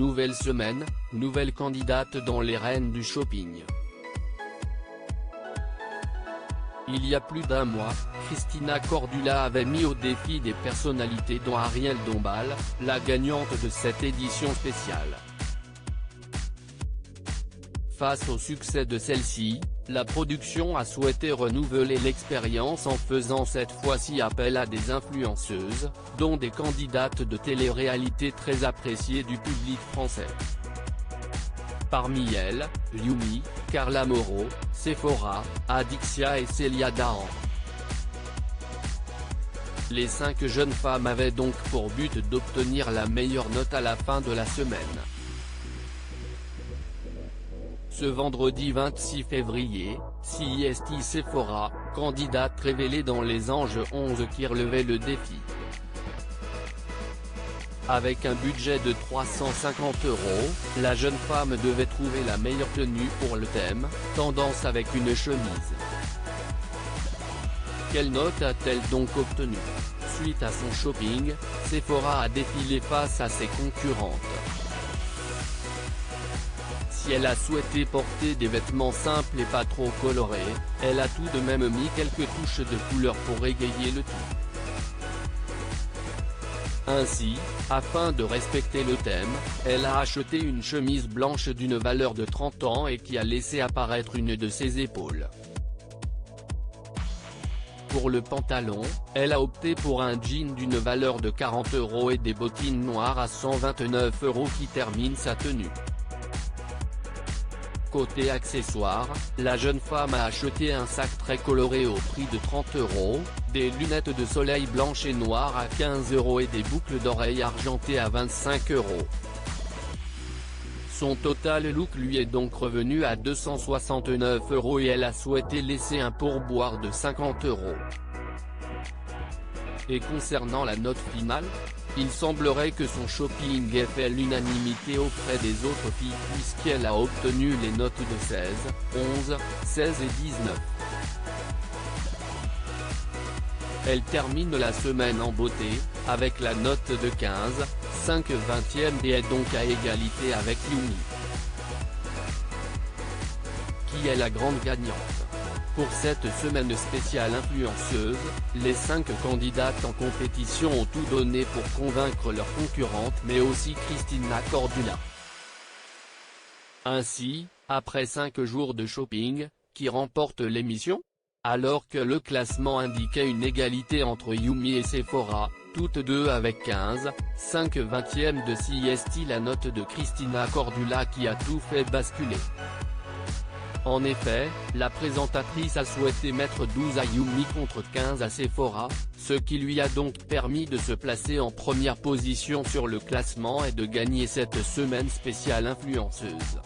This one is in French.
Nouvelle semaine, nouvelle candidate dans les reines du shopping. Il y a plus d'un mois, Christina Cordula avait mis au défi des personnalités dont Ariel Dombal, la gagnante de cette édition spéciale. Face au succès de celle-ci, la production a souhaité renouveler l'expérience en faisant cette fois-ci appel à des influenceuses, dont des candidates de télé-réalité très appréciées du public français. Parmi elles, Yumi, Carla Moreau, Sephora, Adixia et Célia Dahan. Les 5 jeunes femmes avaient donc pour but d'obtenir la meilleure note à la fin de la semaine. Ce vendredi 26 février, CIST Sephora, candidate révélée dans Les Anges 11 qui relevait le défi. Avec un budget de 350 €, la jeune femme devait trouver la meilleure tenue pour le thème, tendance avec une chemise. Quelle note a-t-elle donc obtenue? Suite à son shopping, Sephora a défilé face à ses concurrentes. Si elle a souhaité porter des vêtements simples et pas trop colorés, elle a tout de même mis quelques touches de couleur pour égayer le tout. Ainsi, afin de respecter le thème, elle a acheté une chemise blanche d'une valeur de 30 € et qui a laissé apparaître une de ses épaules. Pour le pantalon, elle a opté pour un jean d'une valeur de 40 € et des bottines noires à 129 € qui terminent sa tenue. Côté accessoires, la jeune femme a acheté un sac très coloré au prix de 30 €, des lunettes de soleil blanches et noires à 15 € et des boucles d'oreilles argentées à 25 €. Son total look lui est donc revenu à 269 € et elle a souhaité laisser un pourboire de 50 €. Et concernant la note finale, il semblerait que son shopping ait fait l'unanimité auprès des autres filles puisqu'elle a obtenu les notes de 16, 11, 16 et 19. Elle termine la semaine en beauté, avec la note de 15, 5/20 et est donc à égalité avec Yumi, qui est la grande gagnante. Pour cette semaine spéciale influenceuse, les 5 candidates en compétition ont tout donné pour convaincre leurs concurrentes mais aussi Christina Cordula. Ainsi, après 5 jours de shopping, qui remporte l'émission? Alors que le classement indiquait une égalité entre Yumi et Sephora, toutes deux avec 15, 5/20 de CIST, la note de Christina Cordula qui a tout fait basculer. En effet, la présentatrice a souhaité mettre 12 à Yumi contre 15 à Sephora, ce qui lui a donc permis de se placer en première position sur le classement et de gagner cette semaine spéciale influenceuse.